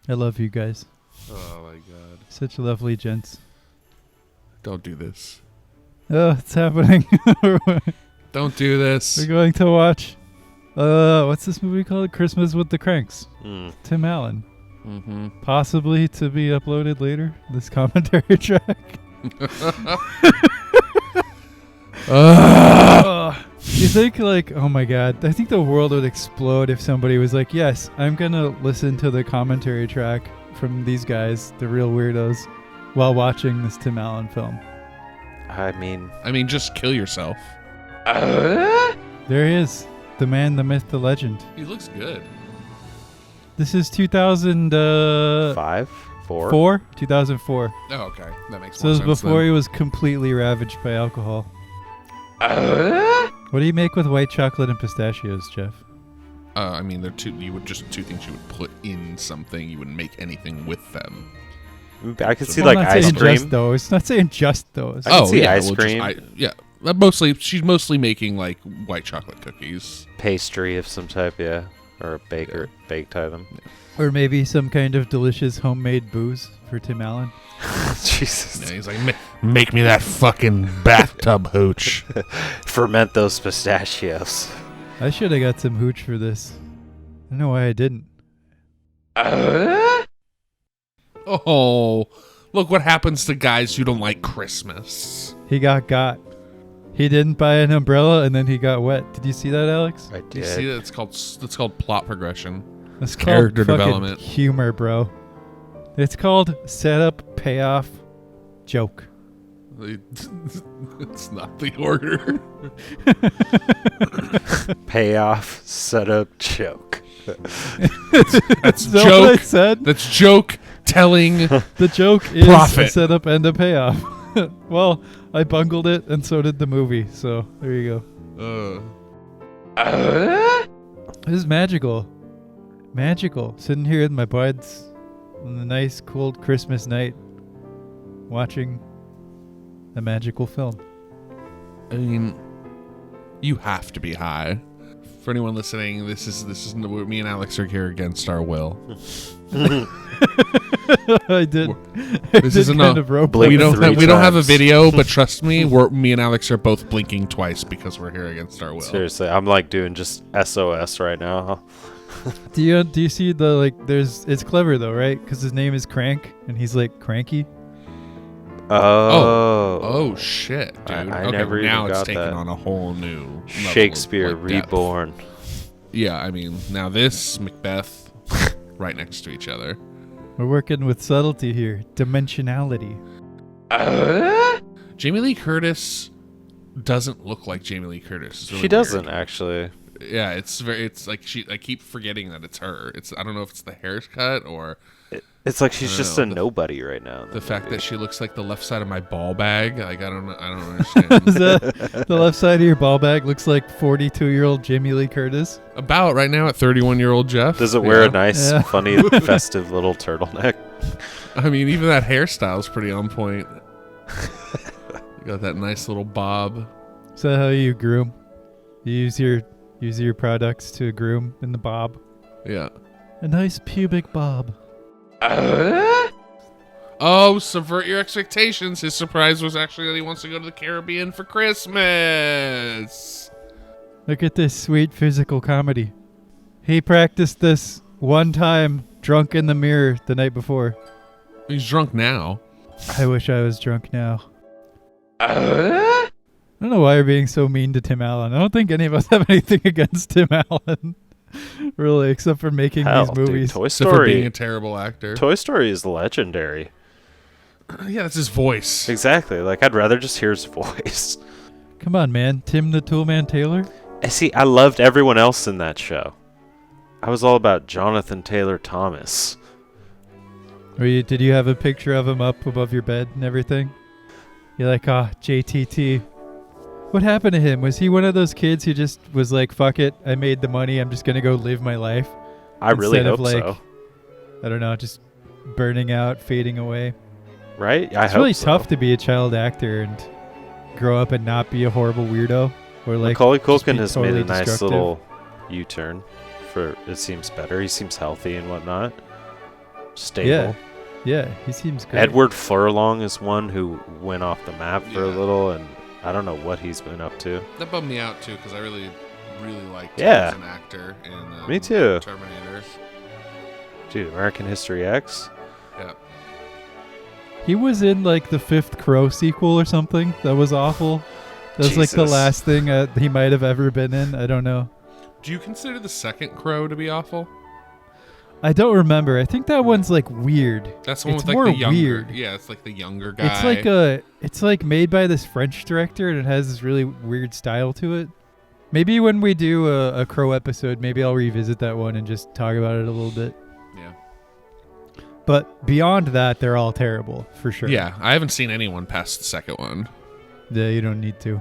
I love you guys. Oh my god. Such lovely gents. Don't do this. Oh, it's happening. Don't do this. We're going to watch. What's this movie called? Christmas with the Kranks. Tim Allen. Mm-hmm. Possibly to be uploaded later. This commentary track. You think oh my god, I think the world would explode if somebody was like, yes, I'm gonna listen to the commentary track from these guys, the Reel Weirdos, while watching this Tim Allen film. I mean, just kill yourself. There he is, the man, the myth, the legend. He looks good. This is 2005, 2004. Oh, okay, that makes So more it was sense. before then. he was completely ravaged by alcohol. What do you make with white chocolate and pistachios, Jeff? They're two. You would just two things you would put in something. You wouldn't make anything with them. I could see Well, like not ice saying cream. Just those. Not saying just those. I can see ice cream. She's mostly making like white chocolate cookies. Pastry of some type, yeah. Or a baked item. Or maybe some kind of delicious homemade booze for Tim Allen. Jesus. Yeah, he's like, make me that fucking bathtub hooch. Ferment those pistachios. I should have got some hooch for this. I don't know why I didn't. Oh, look what happens to guys who don't like Christmas. He got. He didn't buy an umbrella and then he got wet. Did you see that, Alex? I Do you did. see that? It's called plot progression. That's Character called fucking development. humor, bro. It's called setup, payoff, joke. It's not the order. Payoff, setup, joke. That's Is that what I joke. said? That's joke telling. The joke is Profit. a setup and a payoff. Well, I bungled it, and so did the movie. So there you go. This is magical. Magical. Sitting here with my buds on a nice, cold Christmas night, watching a magical film. I mean, you have to be high. For anyone listening, this is me and Alex are here against our will. I did. This isn't kind a of rope. Blink we don't three have a times. video, but trust me, me and Alex are both blinking twice because we're here against our will. Seriously, I'm like doing just SOS right now. Do you see the it's clever though, right? Because his name is Crank and he's like cranky. Oh shit, dude. I okay, never even now it's got taking that. on a whole new level of, Shakespeare like, depth. reborn. Yeah, I mean, now this Macbeth right next to each other. We're working with subtlety here, dimensionality. Jamie Lee Curtis doesn't look like Jamie Lee Curtis. It's really She doesn't weird. actually. Yeah, it's like I keep forgetting that it's her. I don't know if it's the haircut or It's like she's just know, a nobody right now. the fact that she looks like the left side of my ball bag. Like I don't understand. Is that the left side of your ball bag looks like 42-year-old Jamie Lee Curtis? About right now at 31-year-old Jeff. Does it wear a Yeah. nice, Yeah. funny, festive little turtleneck? I mean, even that hairstyle's pretty on point. You got that nice little bob. Is that how you groom? You use your products to groom in the bob. Yeah. A nice pubic bob. Oh, subvert your expectations. His surprise was actually that he wants to go to the Caribbean for Christmas. Look at this sweet physical comedy. He practiced this one time, drunk in the mirror the night before. He's drunk now. I wish I was drunk now. I don't know why you're being so mean to Tim Allen. I don't think any of us have anything against Tim Allen, really, except for making Hell, these dude, movies. Toy Except for being Story. a terrible actor. Toy Story is legendary. Yeah, that's his voice. Exactly. Like I'd rather just hear his voice. Come on, man. Tim the Toolman Taylor? See, I loved everyone else in that show. I was all about Jonathan Taylor Thomas. Did you have a picture of him up above your bed and everything? You're like, JTT. What happened to him? Was he one of those kids who just was like, fuck it, I made the money, I'm just going to go live my life? I really Instead of, hope so. I don't know, just burning out, fading away. Right? It's really tough to be a child actor and grow up and not be a horrible weirdo. Or like Macaulay just be Culkin has totally made a nice destructive. little U-turn. For it seems better. He seems healthy and whatnot. stable. Yeah, he seems great. Edward Furlong is one who went off the map for a little, and I don't know what he's been up to. That bummed me out too because I really liked him Yeah. as an actor in Me too. Terminator. Dude, American History X? Yeah. He was in like the Fifth Crow sequel or something. That was awful. That was like the Jesus. last thing he might have ever been in. I don't know. Do you consider the second Crow to be awful? I don't remember. I think that one's like weird. That's the one It's with like more the younger. weird. Yeah, it's like the younger guy. It's like made by this French director, and it has this really weird style to it. Maybe when we do a Crow episode, maybe I'll revisit that one and just talk about it a little bit. Yeah. But beyond that, they're all terrible for sure. Yeah, I haven't seen anyone past the second one. Yeah, you don't need to.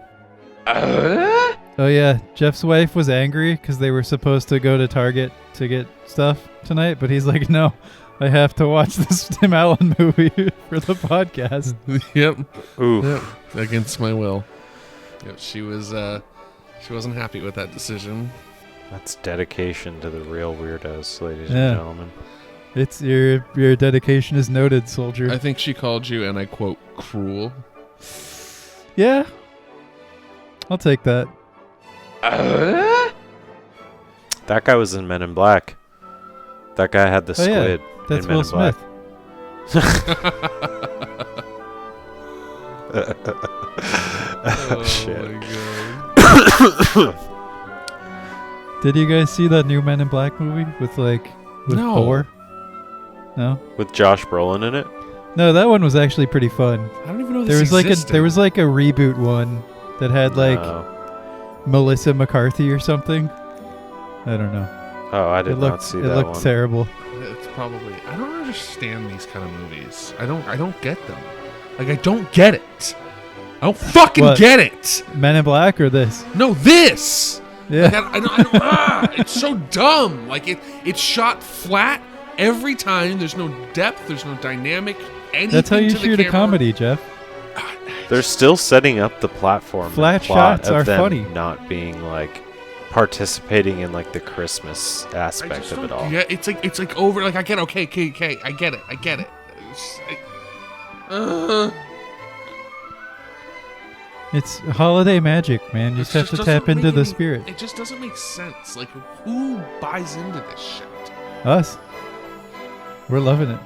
Oh yeah, Jeff's wife was angry because they were supposed to go to Target to get stuff tonight, but he's like, no, I have to watch this Tim Allen movie for the podcast. Yep. Oof. Yep. Against my will. Yep, she wasn't happy with that decision. That's dedication to the Real Weirdos, ladies Yeah. and gentlemen. It's your dedication is noted, soldier. I think she called you, and I quote, cruel. Yeah, I'll take that. That guy was in Men in Black. That guy had the Oh, yeah. squid That's in Men Will in Black. Oh, Shit. my God. Did you guys see that new Men in Black movie with No. Thor? No, With Josh Brolin in it? no, that one was actually pretty fun. I don't even know There this was existed. there was like a reboot one that had like No. Melissa McCarthy or something. I don't know. Oh, I did it not looked see it that looked one. terrible. It's probably. I don't understand these kind of movies. I don't get them. Like I don't get it. I don't fucking What? get it. Men in Black or this? No, this. Yeah. Like, I don't it's so dumb. Like it's shot flat every time. There's no depth. There's no dynamic. Anything That's how you to the shoot a camera. comedy, Jeff. They're still setting up the platform. and Flat plot shots of are them funny. not being like participating in like the Christmas I aspect just of it don't all. get- it's like over. Like I get okay. I get it. It's, It's holiday magic, man. You just have to tap into the spirit. It just doesn't make sense. Like who buys into this shit? Us. We're loving it.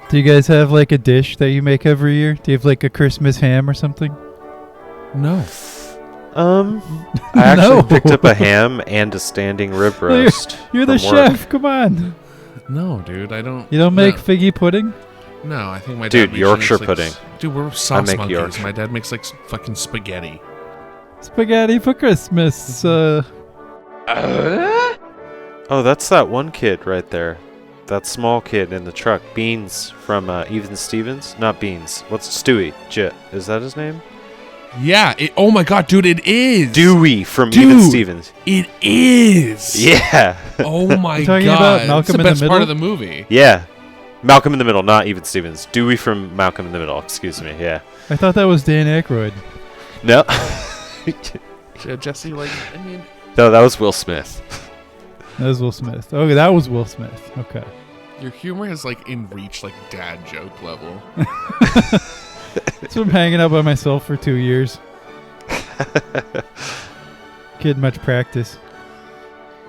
Do you guys have like a dish that you make every year? Do you have like a Christmas ham or something? No. I actually No. picked up a ham and a standing rib Well, roast. You're the from work. chef. Come on. No, dude. I don't. You don't make no. figgy pudding? No, I think my Dude, dad usually Yorkshire makes, like, pudding. Dude, we're sauce make monkeys. Yorkshire. My dad makes like fucking spaghetti. Spaghetti for Christmas. Oh, that's that one kid right there. That small kid in the truck. Beans from Even Stevens? Not Beans. What's Stewie? Is that his name? Yeah. Oh my god, dude, it is. Dewey from Dude. Even Stevens. It is. Yeah. Oh my You talking god. about Malcolm That's the in the best part Middle? of the movie. Yeah. Malcolm in the Middle, not Even Stevens. Dewey from Malcolm in the Middle. Excuse me. Yeah. I thought that was Dan Aykroyd. No. Jesse, like, I mean, No, that was Will Smith. That was Will Smith. Okay, that was Will Smith. Okay. your humor has like in reach like dad joke level. So I'm hanging out by myself for 2 years. Kid, much practice.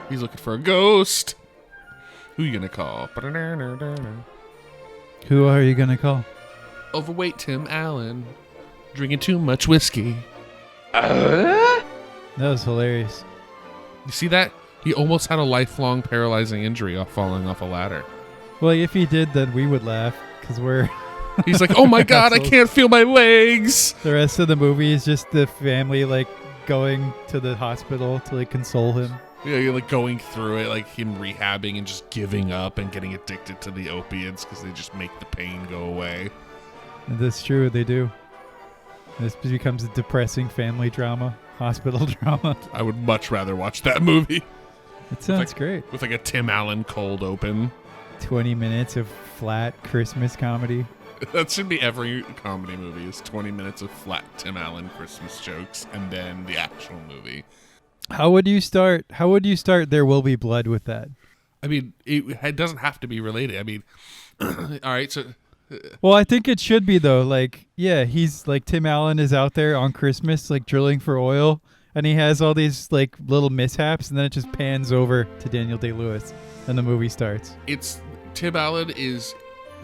He's looking for a ghost. Who you gonna call? Who are you gonna call? Overweight Tim Allen. Drinking too much whiskey. That was hilarious. You see that? He almost had a lifelong paralyzing injury off falling off a ladder. Well, if he did, then we would laugh because we're. He's like, oh my god, I Assholes. can't feel my legs. The rest of the movie is just the family like going to the hospital to like console him. Yeah, you're like going through it, like him rehabbing and just giving up and getting addicted to the opiates because they just make the pain go away. And that's true, they do. This becomes a depressing family drama, hospital drama. I would much rather watch that movie It sounds like- great. with like a Tim Allen cold open. 20 minutes of flat Christmas comedy. That should be every comedy movie is 20 minutes of flat Tim Allen Christmas jokes and then the actual movie. How would you start There Will Be Blood with that? I mean, it doesn't have to be related. I mean, all right, so... Well, I think it should be, though. Like, yeah, he's like Tim Allen is out there on Christmas, like drilling for oil, and he has all these like little mishaps, and then it just pans over to Daniel Day-Lewis, and the movie starts. It's Tim Allen is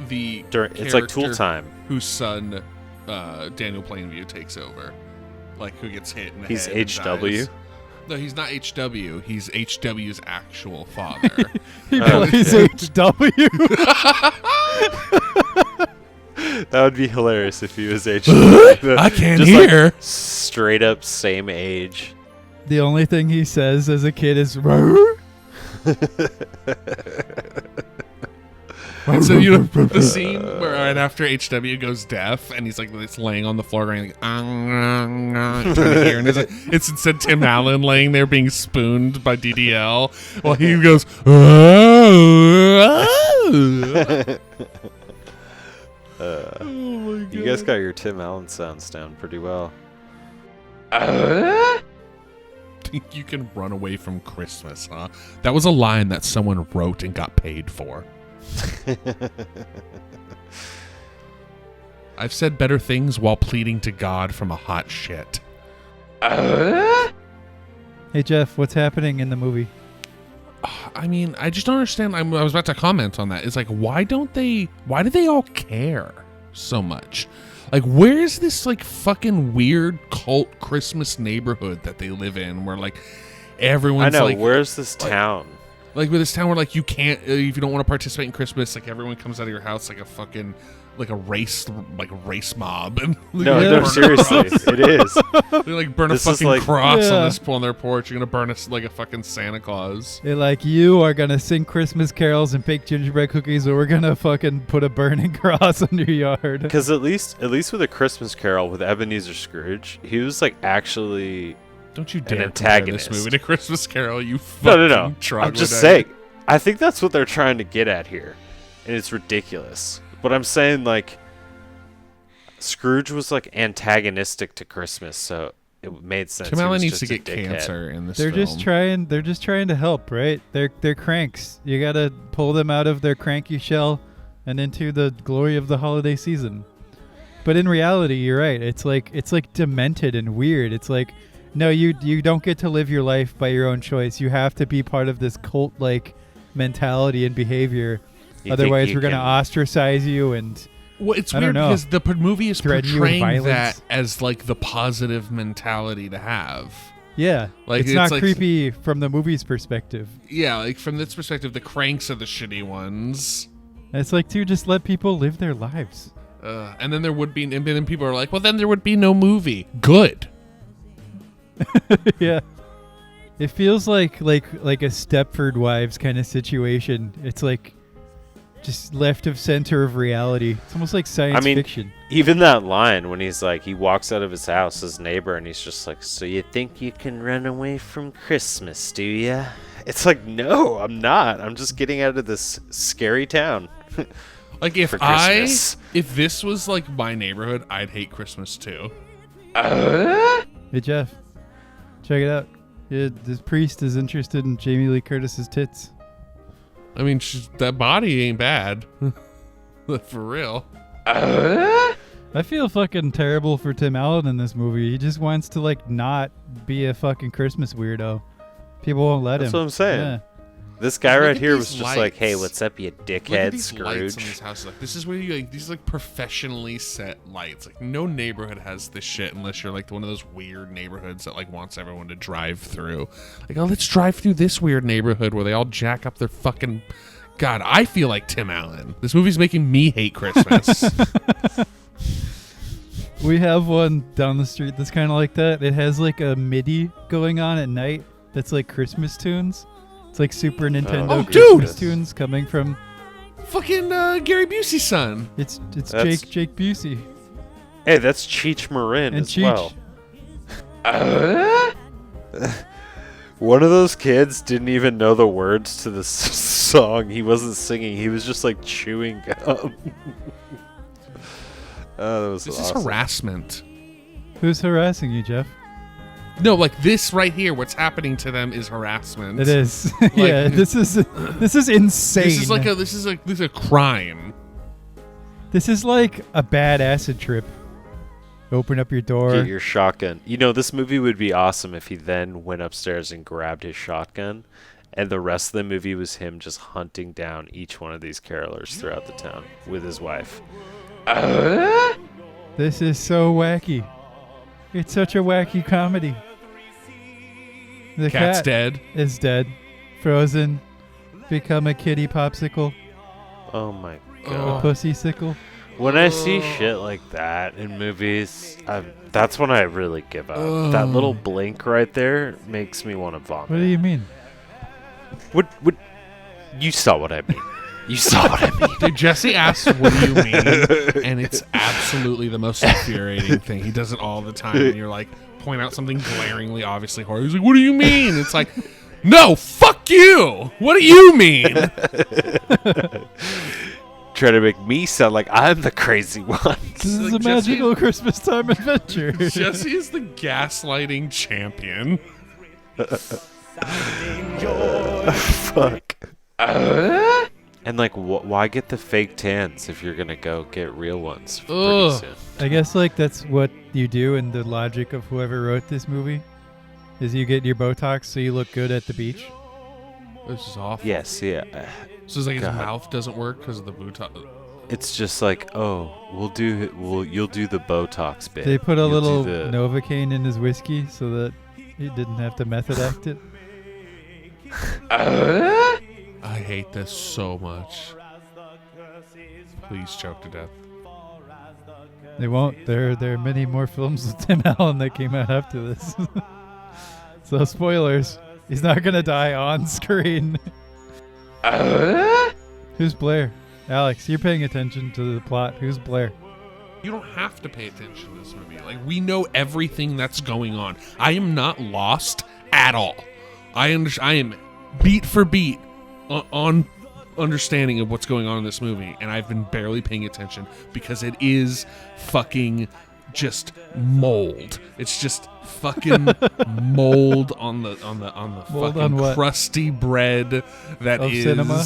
the It's like Tool Time. Whose son Daniel Plainview takes over, like who gets hit in the He's head. He's HW. No, he's not HW. He's HW's actual father. He plays HW. That would be hilarious if he was HW. I can't just hear. Like, straight up same age. The only thing he says as a kid is So you know the scene where right after HW goes deaf and he's like it's laying on the floor going like trying to hear, and it's instead Tim Allen laying there being spooned by DDL while he goes oh my God. You guys got your Tim Allen sounds down pretty well. Think you can run away from Christmas, huh? That was a line that someone wrote and got paid for. I've said better things while pleading to God from a hot shit. Hey Jeff, what's happening in the movie? I mean, I just don't understand. I was about to comment on that. It's like, why do they all care so much? Like, where is this like fucking weird cult Christmas neighborhood that they live in where like everyone's I know, like, where's this town? Like with this town where like you can't, if you don't want to participate in Christmas, like everyone comes out of your house like a fucking, like a race mob. And No, seriously, it is. They like burn This a is fucking like- cross Yeah. on their porch. You're gonna burn us like a fucking Santa Claus. They're like, you are gonna sing Christmas carols and bake gingerbread cookies, or we're gonna fucking put a burning cross on your yard. Because at least with A Christmas Carol with Ebenezer Scrooge, he was like actually. Don't you dare compare antagonist. this movie to Christmas Carol, you fucking No. I'm troglodyte. just saying. I think that's what they're trying to get at here, and it's ridiculous. But I'm saying like, Scrooge was like antagonistic to Christmas, so it made sense. Tim He Allen was needs just to a get dickhead. cancer in this They're film. just trying to help, right? They're cranks. You gotta pull them out of their cranky shell and into the glory of the holiday season. But in reality, you're right. It's like demented and weird. It's like, no, you don't get to live your life by your own choice. You have to be part of this cult like mentality and behavior. You Otherwise, think we're gonna can- ostracise you and Well, it's I don't weird know. because the movie is Threaten you with portraying violence. that as like the positive mentality to have. yeah, Like, it's it's not like- creepy from the movie's perspective. Yeah, like from this perspective, the cranks are the shitty ones. It's like, dude, just let people live their lives. And then there would be, and then people are like, well, then there would be no movie. Good. Yeah. It feels like a Stepford Wives kind of situation. It's like just left of center of reality. It's almost like science fiction. Even that line when he's like, he walks out of his house, his neighbor, and he's just like, so you think you can run away from Christmas, do ya? It's like, no, I'm not. I'm just getting out of this scary town. Like if For Christmas. if this was like my neighborhood, I'd hate Christmas too. Hey, Jeff. Check it out. Yeah, this priest is interested in Jamie Lee Curtis's tits. I mean, that body ain't bad. For real. I feel fucking terrible for Tim Allen in this movie. He just wants to like not be a fucking Christmas weirdo. People won't let him. That's what I'm saying. Yeah. This guy Look right at here these was just like, hey, lights. what's up, you Look at dickhead, these lights in these Scrooge? houses. Like, this is where you like these like professionally set lights. Like no neighborhood has this shit unless you're like one of those weird neighborhoods that like wants everyone to drive through. Like, oh, let's drive through this weird neighborhood where they all jack up their fucking. God, I feel like Tim Allen. This movie's making me hate Christmas. We have one down the street that's kind of like that. It has like a MIDI going on at night that's like Christmas tunes. It's like Super Nintendo Oh, Christmas dude. tunes coming from. Fucking Gary Busey's son. It's That's- Jake Busey Hey, that's Cheech Marin and as Cheech. well. One of those kids didn't even know the words to this song. He wasn't singing. He was just like chewing gum. Oh, that was This awesome. is harassment. Who's harassing you, Jeff? No, like this right here, what's happening to them is harassment. It is. Yeah, this is insane. This is a crime. This is like a bad acid trip. Open up your door. Get your shotgun. You know, this movie would be awesome if he then went upstairs and grabbed his shotgun, and the rest of the movie was him just hunting down each one of these carolers throughout the town with his wife. This is so wacky. It's such a wacky comedy. The Cat's cat dead. is dead. Frozen. Become a kitty popsicle. Oh my A god. pussy sickle. When I see shit like that in movies, that's when I really give up. That little blink right there makes me want to vomit. What do you mean? What? You saw what I mean. You saw what I mean. Dude, Jesse asks, what do you mean? And it's absolutely the most infuriating thing. He does it all the time. And you're like, point out something glaringly, obviously horror. He's like, what do you mean? It's like, no, fuck you. What do you mean? Try to make me sound like I'm the crazy one. This is like a magical Christmas time adventure. Jesse is the gaslighting champion. Fuck. And like, why get the fake tans if you're gonna go get real ones pretty Ugh. soon? I guess like that's what you do, and the logic of whoever wrote this movie is you get your Botox so you look good at the beach. This is awful. Yes, yeah. So it's like his God. mouth doesn't work because of the Botox. It's just like, oh, you'll do the Botox bit. They put a You'll little do the- Novocaine in his whiskey so that he didn't have to method act it. I hate this so much. Please choke to death. They won't. There are many more films with Tim Allen that came out after this. So spoilers. He's not gonna die on screen. Who's Blair? Alex, you're paying attention to the plot. Who's Blair? You don't have to pay attention to this movie. Like, we know everything that's going on. I am not lost at all. I am beat for beat on understanding of what's going on in this movie, and I've been barely paying attention because it is fucking just mold. It's just fucking mold on the Mold fucking on what? crusty bread that Of is cinema?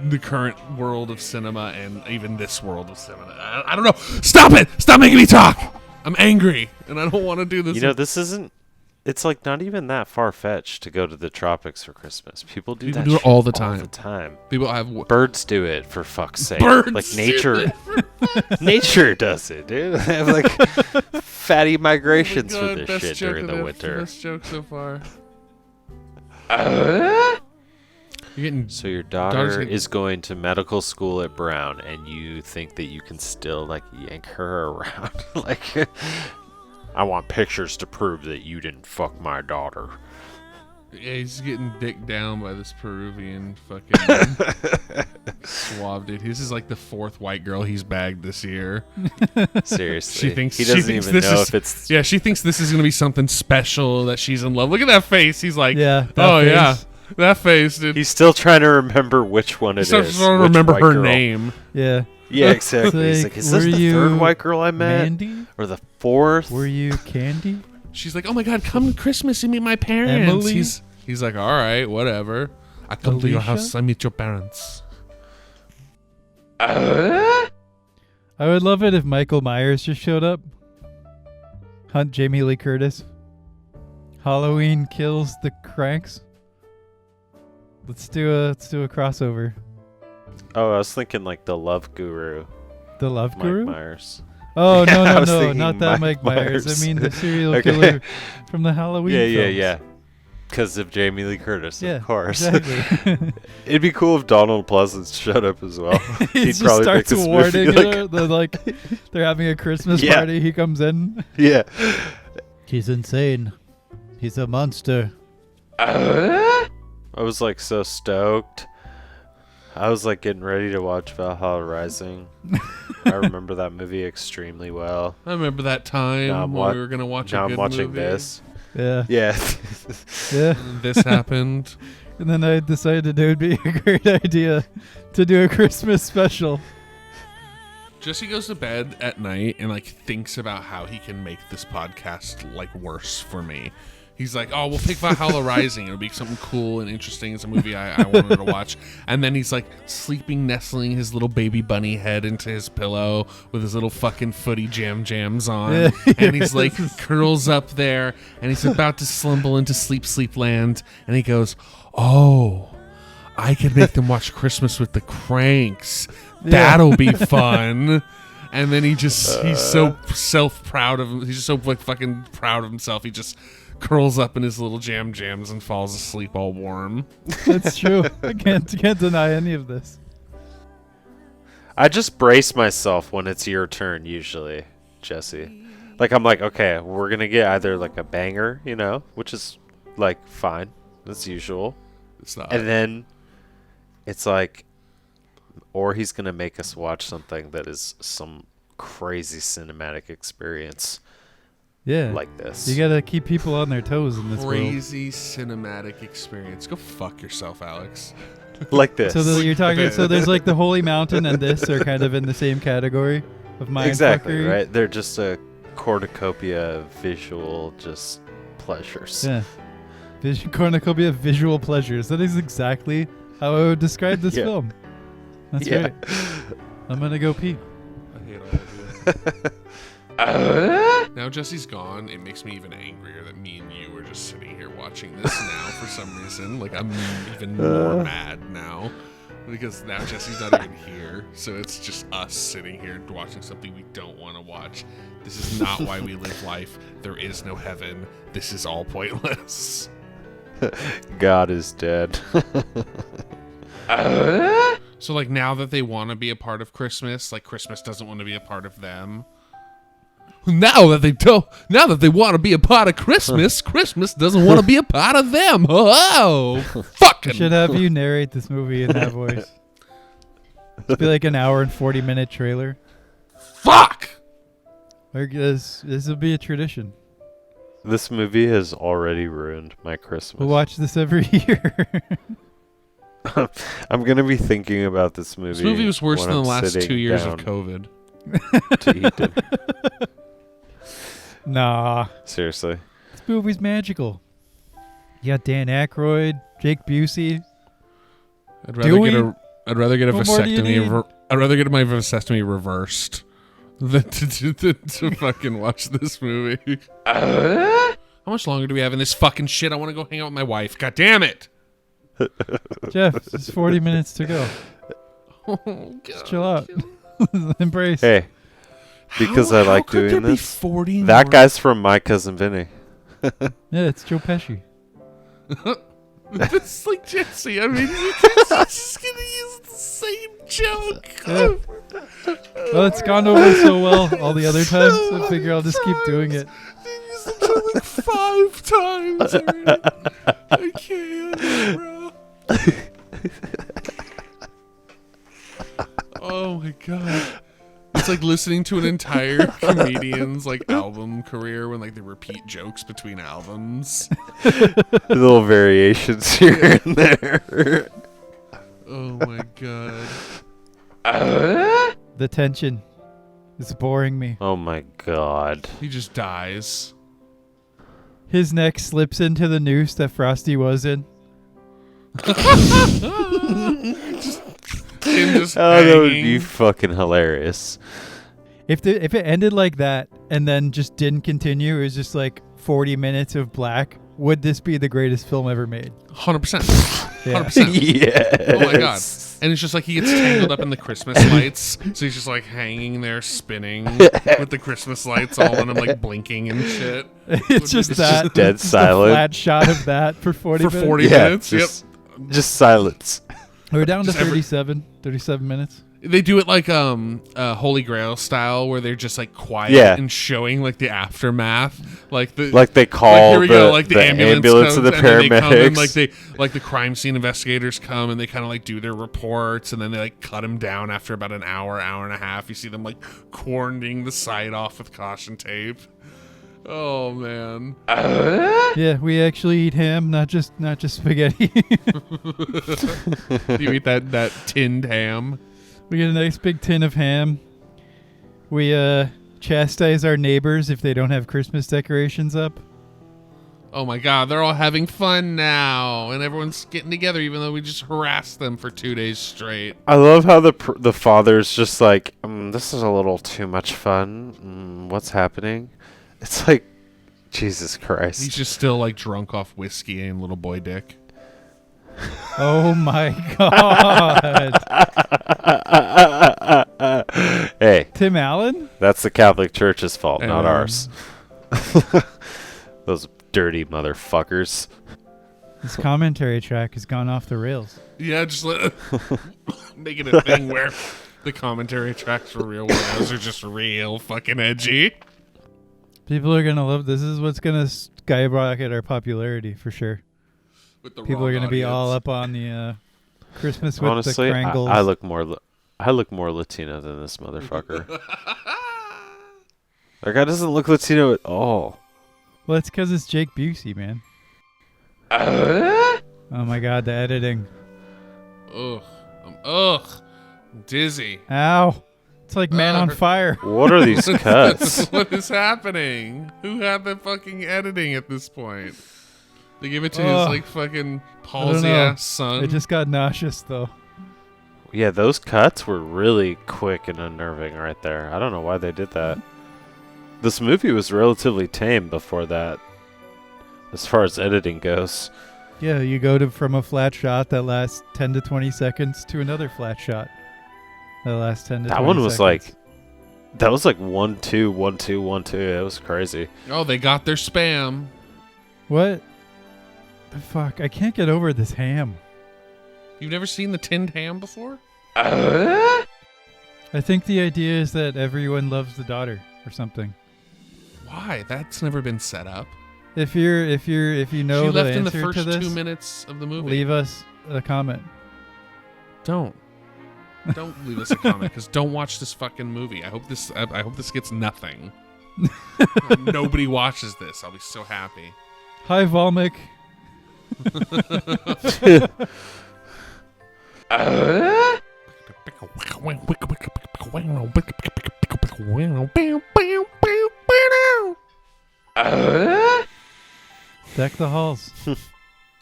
the current world of cinema and even this world of cinema. I don't know. Stop it! Stop making me talk! I'm angry and I don't want to do this. You know, this isn't. It's like not even that far fetched to go to the tropics for Christmas. People do People that do it shit all the time. All the time. People have Birds do it, for fuck's sake. Birds like do nature. Nature does it, dude. They have like fatty migrations for this shit during the winter. Best joke so far. You're getting So your Daughter's daughter getting- is going to medical school at Brown, and you think that you can still like yank her around? Like, I want pictures to prove that you didn't fuck my daughter. Yeah, he's getting dicked down by this Peruvian fucking suave dude. This is like the fourth white girl he's bagged this year. Seriously, She thinks he doesn't she thinks even this know is, if it's. Yeah, she thinks this is gonna be something special, that she's in love. Look at that face. He's like, Yeah. that oh face. yeah, that face, dude. He's still trying to remember which one it He's is. trying to which remember white her girl. name. Yeah. Yeah, exactly. He's Like, like, is this were the you third white girl I met, Mandy? or the fourth? Were you Candy? She's like, oh my god, come to Christmas and meet my parents. Emily? He's like, all right, whatever. I come to your Alicia? house, I meet your parents. I would love it if Michael Myers just showed up. Hunt Jamie Lee Curtis. Halloween kills the Kranks. Let's do a crossover. Oh, I was thinking like the Love Guru, The Love Mike Guru? Myers. Oh Yeah, I no, was no, thinking not that Mike Mike Myers. Myers. I mean the serial Okay. killer from the Halloween films. Yeah. Because of Jamie Lee Curtis, Yeah, of course. exactly. It'd be cool if Donald Pleasance showed up as well. He He'd just probably make starts this warning movie her. They're having a Christmas Yeah. party. He comes in. Yeah. He's insane. He's a monster. I was like so stoked. I was like getting ready to watch Valhalla Rising. I remember that movie extremely well. I remember that time Now I'm when we were gonna watch Now a I'm good watching movie. this. Yeah. Yeah. Yeah. And this happened. And then I decided it would be a great idea to do a Christmas special. Jesse goes to bed at night and like thinks about how he can make this podcast like worse for me. He's like, oh, we'll pick Valhalla Rising. It'll be something cool and interesting. It's a movie I wanted to watch. And then he's like sleeping, nestling his little baby bunny head into his pillow with his little fucking footy jams on. Yeah. And he's like curls up there and he's about to slumble into sleep land. And he goes, oh, I could make them watch Christmas with the Kranks. That'll be fun. And then he's so self-proud of him. He's just so like fucking proud of himself. He just curls up in his little jams and falls asleep all warm. That's true. I can't deny any of this. I just brace myself when it's your turn, usually, Jesse. Like, I'm like, okay, we're going to get either like a banger, you know, which is like fine. That's usual. It's not. And then it's like, or he's going to make us watch something that is some crazy cinematic experience. Yeah. Like this. You gotta keep people on their toes in this crazy cinematic experience. Go fuck yourself, Alex. Like this. world. So you're talking. So there's like the Holy Mountain and this are kind of in the same category of mind. Exactly, right? They're just a cornucopia of visual just pleasures. Yeah. Cornucopia of visual pleasures. That is exactly how I would describe this film. That's right. I'm gonna go pee. I hate all of you. Now Jesse's gone, it makes me even angrier that me and you are just sitting here watching this now for some reason. Like, I'm even more mad now because now Jesse's not even here. So it's just us sitting here watching something we don't want to watch. This is not why we live life. There is no heaven. This is all pointless. God is dead. So, like, now that they want to be a part of Christmas, like, Christmas doesn't want to be a part of them. Now that they want to be a part of Christmas, Christmas doesn't want to be a part of them. Oh, fucking! I should have you narrate this movie in that voice. It'd be like an hour and 40-minute trailer. Fuck! This will be a tradition. This movie has already ruined my Christmas. We'll watch this every year. I'm gonna be thinking about this movie. This movie was worse when than I'm the last sitting 2 years of down COVID. to eat dinner. Nah. Seriously. This movie's magical. You got Dan Aykroyd, Jake Busey. I'd rather get a What more do you need? vasectomy. I'd rather get my vasectomy reversed than to fucking watch this movie. How much longer do we have in this fucking shit? I want to go hang out with my wife. God damn it! Jeff, it's 40 minutes to go. Oh, God. Just chill out. Embrace. Hey, because I like could doing there be this. 40 That more? guy's from My Cousin Vinny. Yeah, it's Joe Pesci. It's like Jesse. I mean, he's just gonna use the same joke. Yeah. Well, it's gone over so well all the other times, so I figure I'll just keep doing it. They used the joke like 5 times already. I can't, bro. Oh my god. It's like listening to an entire comedian's like album career when like they repeat jokes between albums. Little variations here and there. Oh my god. The tension is boring me. Oh my god. He just dies. His neck slips into the noose that Frosty was in. Him just Oh, that would hanging. be fucking hilarious. If it ended like that and then just didn't continue, it was just like 40 minutes of black, would this be the greatest film ever made? 100%. Yeah. 100%. Yes. Oh my god. And it's just like he gets tangled up in the Christmas lights. So he's just like hanging there spinning with the Christmas lights all in him like blinking and shit. It's just It's that. just dead Just a silent. flat shot of that for 40 For minutes. 40 Yeah, minutes. just silence. We're down to Just every- 37 minutes. They do it like Holy Grail style where they're just like quiet Yeah. and showing like the aftermath. Like the Like they call here we the, go, like the ambulance comes, and the and then they come and, paramedics. like the crime scene investigators come and they kind of like do their reports and then they like cut him down after about an hour and a half. You see them like cordoning the site off with caution tape. Oh man. Yeah, we actually eat ham, not just spaghetti. You eat that tinned ham. We get a nice big tin of ham. We chastise our neighbors if they don't have Christmas decorations up. Oh my God, they're all having fun now, and everyone's getting together, even though we just harassed them for 2 days straight. I love how the father's just like, this is a little too much fun. What's happening? It's like, Jesus Christ. He's just still like drunk off whiskey and little boy dick. Oh my God. Hey. Tim Allen? That's the Catholic Church's fault, not Um, ours. Those dirty motherfuckers. This commentary track has gone off the rails. Yeah, just make it a thing where the commentary tracks for Reel Weirdos are just real fucking edgy. People are going to love this. This is what's going to skyrocket our popularity for sure. With the People wrong are going to be audience. all up on the Christmas with Honestly, the Krangles. I look more Latino than this motherfucker. That guy doesn't look Latino at all. Well, it's because it's Jake Busey, man. Oh my God, the editing. Ugh. I'm dizzy. Ow. It's like Man on Fire. What are these cuts? What is happening? Who had the fucking editing at this point? They give it to his like fucking palsy ass son. It just got nauseous though. Yeah, those cuts were really quick and unnerving right there. I don't know why they did that. This movie was relatively tame before that, as far as editing goes. Yeah, you go from a flat shot that lasts 10 to 20 seconds to another flat shot that lasts 10 to 20 seconds. That one was like 1 2 1 2 1 2. It was crazy. Oh, they got their spam. What the fuck? I can't get over this ham. You've never seen the tinned ham before? I think the idea is that everyone loves the daughter or something. Why? That's never been set up. If you know She the left in the answer first to this, 2 minutes of the movie. leave us a comment. Don't leave us a comment because don't watch this fucking movie. I hope this gets nothing. Nobody watches this. I'll be so happy. Hi, Volmic. Deck the halls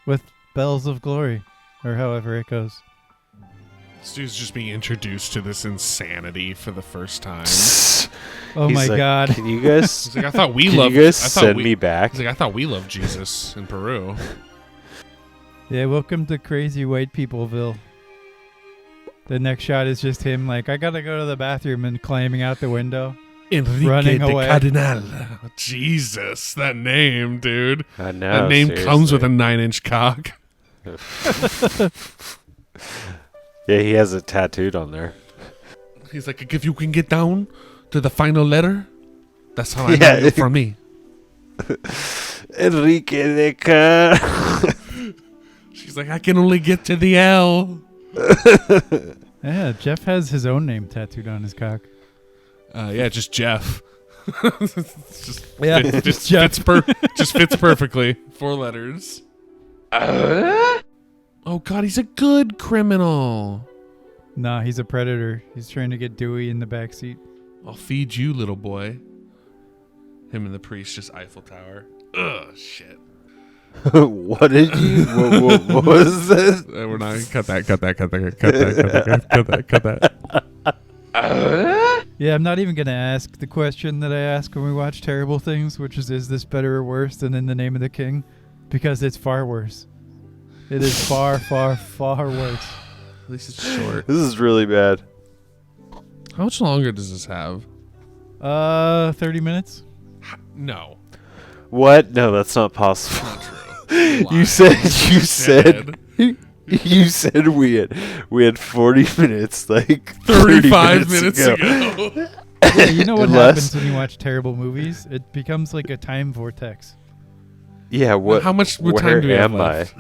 with bells of glory, or however it goes. This dude's just being introduced to this insanity for the first time. Oh He's my like, God! Can you guys? He's like, I thought we Can loved. you guys I thought send we, me back? He's like, I thought we loved Jesus in Peru. Yeah, welcome to crazy white peopleville. The next shot is just him like, I gotta go to the bathroom and climbing out the window. Enrique Running de away. Cardinal. Jesus, that name, dude. I know. That name comes with a 9-inch cock. Yeah, he has it tattooed on there. He's like, if you can get down to the final letter, that's how I Yeah. know you're from me. Enrique de Car. She's like, I can only get to the L. Yeah, Jeff has his own name tattooed on his cock. Yeah, just Jeff. It's just Yeah, just Jeff. fits perfectly. 4 letters. Oh God, he's a good criminal. Nah, he's a predator. He's trying to get Dewey in the backseat. I'll feed you, little boy. Him and the priest just Eiffel Tower. Ugh, shit. What did you? What was this? We're not cut that. Yeah, I'm not even going to ask the question that I ask when we watch terrible things, which is this better or worse than In the Name of the King? Because it's far worse. It is far, far, far worse. At least it's short. This is really bad. How much longer does this have? 30 minutes? No. What? No, that's not possible. Not true. You said we had 40 minutes, like 35 minutes ago. Yeah, you know what Unless- happens when you watch terrible movies? It becomes like a time vortex. Yeah, what? How much Where time do we have am left?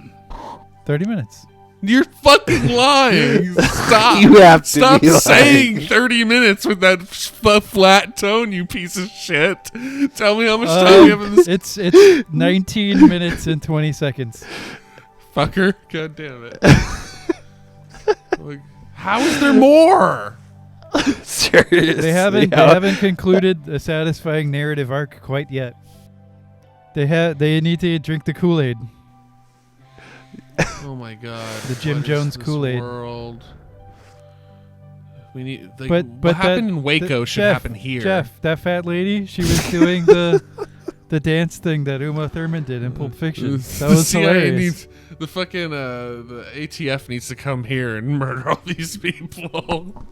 30 minutes. You're fucking lying. Stop. You have to Stop be lying. saying 30 minutes with that flat tone, you piece of shit. Tell me how much time we have in this It's 19 minutes and 20 seconds. fucker. God damn it. Like, how is there more? Seriously, hilarious. They haven't concluded a satisfying narrative arc quite yet. They need to drink the Kool-Aid. Oh my god. The Jim What is Jones this Kool-Aid. World? We need. Like, But what happened in Waco should happen here. Jeff, that fat lady, she was doing the dance thing that Uma Thurman did in Pulp Fiction. That was CIA hilarious. needs the fucking the ATF needs to come here and murder all these people.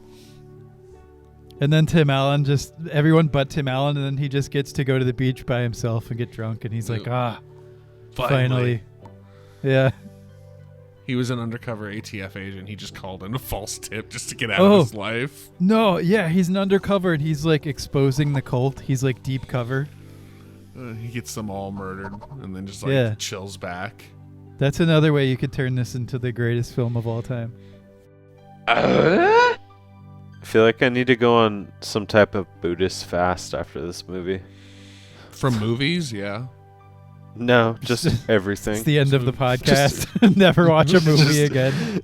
And then Tim Allen, just everyone but Tim Allen, and then he just gets to go to the beach by himself and get drunk, and he's like, finally. Yeah. He was an undercover ATF agent. He just called in a false tip just to get out of his life. No, yeah, he's an undercover, and he's like exposing the cult. He's like deep cover. He gets them all murdered and then just like chills back. That's another way you could turn this into the greatest film of all time. I feel like I need to go on some type of Buddhist fast after this movie. From movies, yeah. No, just everything. It's the end of the podcast. Never watch a movie again.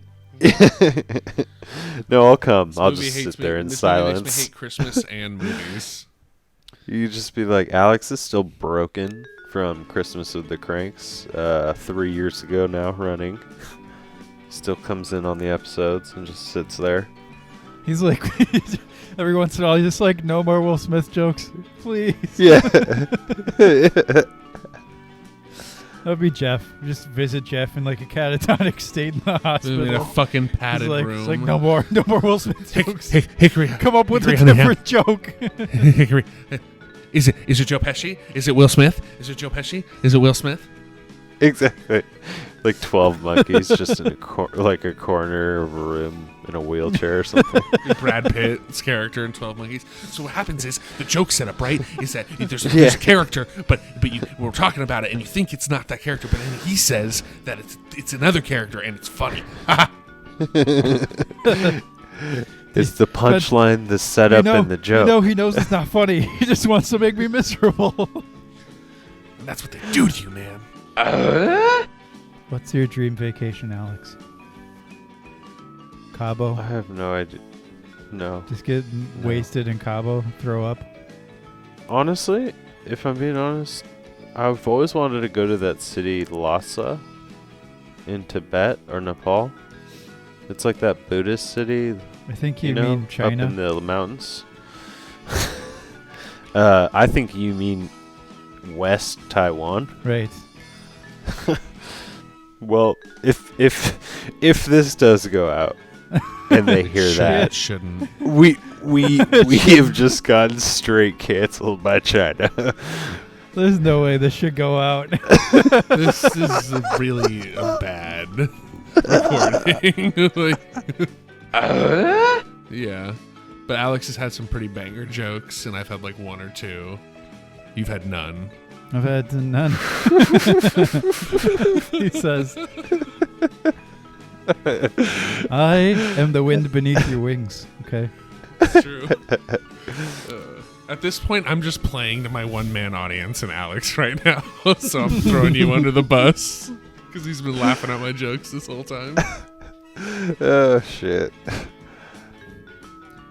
No, I'll come. This I'll movie just hates sit there me. in This movie silence. makes me hate Christmas and movies. You just be like, Alex is still broken from Christmas with the Kranks 3 years ago now running. Still comes in on the episodes and just sits there. He's like, every once in a while, he's just like, no more Will Smith jokes, please. Yeah. That would be Jeff. Just visit Jeff in like a catatonic state in the hospital. In a fucking padded room. He's like, no more Will Smith jokes. Hickory, come up with Hickory, a different joke. Hickory, is it Joe Pesci? Is it Will Smith? Is it Joe Pesci? Is it Will Smith? Exactly. Like 12 monkeys just in a corner of a room in a wheelchair or something. Brad Pitt's character in 12 Monkeys. So what happens is the joke setup, right? Is that there's a character, but we're talking about it, and you think it's not that character, but then he says that it's another character, and it's funny. It's the punchline, the setup, and the joke. No, he knows it's not funny. He just wants to make me miserable. And that's what they do to you, man. What's your dream vacation, Alex? Cabo? I have no idea. No. Just get wasted in Cabo, throw up? Honestly, if I'm being honest, I've always wanted to go to that city Lhasa in Tibet or Nepal. It's like that Buddhist city. I think you mean China. Up in the mountains. I think you mean West Taiwan. Right. Well, if this does go out and they hear that, it shouldn't. we have just gotten straight canceled by China. There's no way this should go out. This is really a bad recording. Yeah, but Alex has had some pretty banger jokes, and I've had like one or two. You've had none. I've had none. He says, I am the wind beneath your wings. Okay. It's true. At this point, I'm just playing to my one-man audience and Alex right now. So I'm throwing you under the bus because he's been laughing at my jokes this whole time. Oh, shit.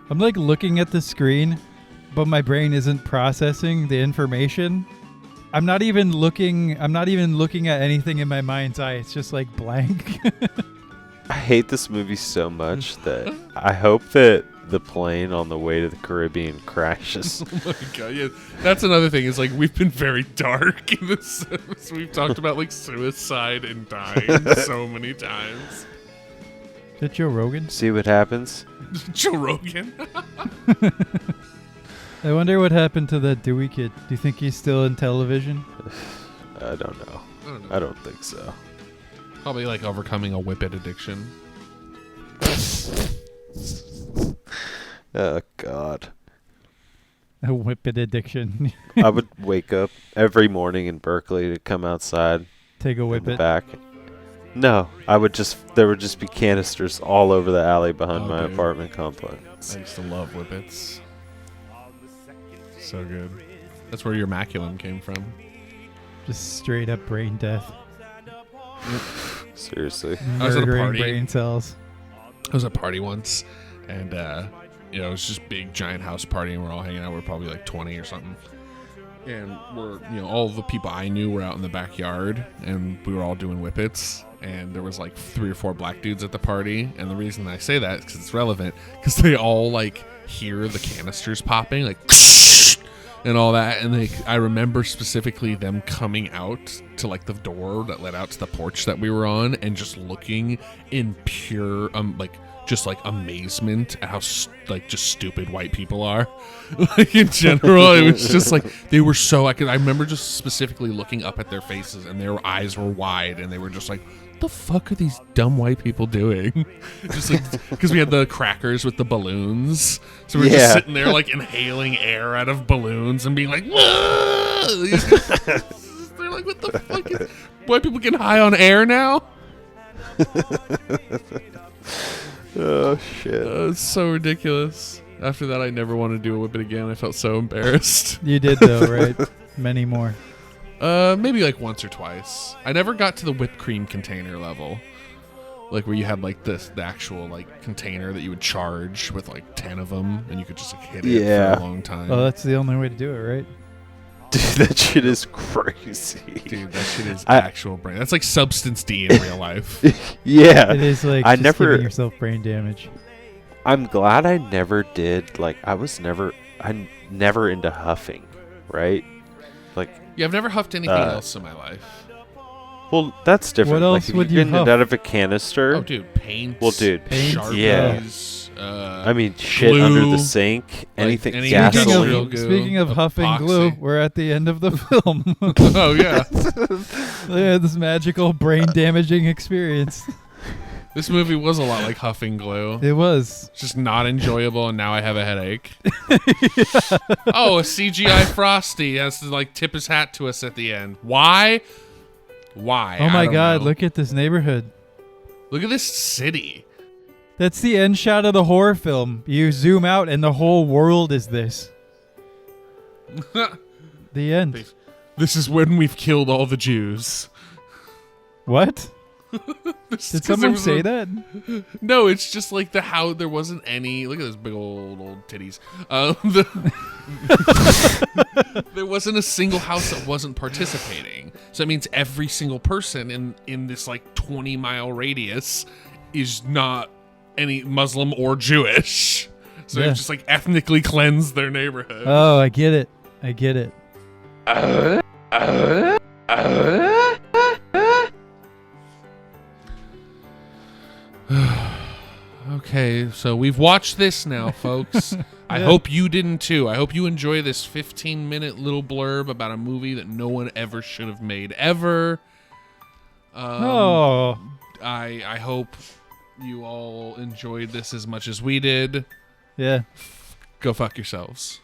I'm like looking at the screen, but my brain isn't processing the information. I'm not even looking at anything in my mind's eye. It's just like blank. I hate this movie so much that I hope that the plane on the way to the Caribbean crashes. Oh my god, yeah. That's another thing, is like we've been very dark in this. We've talked about like suicide and dying so many times. Is that Joe Rogan? See what happens? Joe Rogan. I wonder what happened to that Dewey kid. Do you think he's still in television? I don't know. I don't think so. Probably like overcoming a whippet addiction. Oh, God. A whippet addiction. I would wake up every morning in Berkeley to come outside. Take a in the whippet. back. No, there would just be canisters all over the alley behind my dude. apartment complex. I used to love whippets. So good. That's where your maculum came from. Just straight up brain death. Seriously. I was at a Murdering party. brain cells. I was at a party once, and You know, it was just big giant house party, and we're all hanging out. We're probably like 20 or something. And all the people I knew were out in the backyard, and we were all doing whippets. And there was like 3 or 4 black dudes at the party. And the reason I say that is because it's relevant, because they all like hear the canisters popping, like, and all that. And I remember specifically them coming out to like the door that led out to the porch that we were on, and just looking in pure just like amazement at how just stupid white people are. Like in general, it was just like they were so. I remember just specifically looking up at their faces, and their eyes were wide, and they were just like, "What the fuck are these dumb white people doing?" Just like because we had the crackers with the balloons, so we're just sitting there like inhaling air out of balloons and being like, "Whoa!" They're like, "What the fuck? Is white people getting high on air now?" Oh shit! It's so ridiculous. After that, I never wanted to do a whippet again. I felt so embarrassed. You did though, right? Many more. Maybe like once or twice. I never got to the whipped cream container level, like where you had like the actual like container that you would charge with like 10 of them, and you could just like hit it for a long time. Well, that's the only way to do it, right? Dude, that shit is crazy. Dude, that shit is actual brain. That's like substance D in real life. Yeah. It is like giving yourself brain damage. I'm glad I never did, like, I'm never into huffing, right? Like, yeah, I've never huffed anything else in my life. Well, that's different. What else like, would if you you're getting huff? it out of a canister. Oh, dude, paint. Well, dude, Sharpies. I mean, shit glue, under the sink, anything, any gasoline. Speaking of huffing epoxy. glue, we're at the end of the film. Oh, yeah. Yeah, this magical brain-damaging experience. This movie was a lot like huffing glue. It was. It's just not enjoyable, and now I have a headache. Oh, a CGI Frosty has to like tip his hat to us at the end. Why? Why? Oh my God! Look at this neighborhood. Look at this city. That's the end shot of the horror film. You zoom out, and the whole world is this. The end. This is when we've killed all the Jews. What? Did someone say that? No, it's just like how there wasn't any. Look at those big old titties. There wasn't a single house that wasn't participating. So that means every single person in this like 20-mile radius is not any Muslim or Jewish. So they've just like ethnically cleansed their neighborhood. Oh, I get it. I get it. Okay, so we've watched this now, folks. I hope you didn't too. I hope you enjoy this 15-minute little blurb about a movie that no one ever should have made ever. I hope you all enjoyed this as much as we did. Yeah. Go fuck yourselves.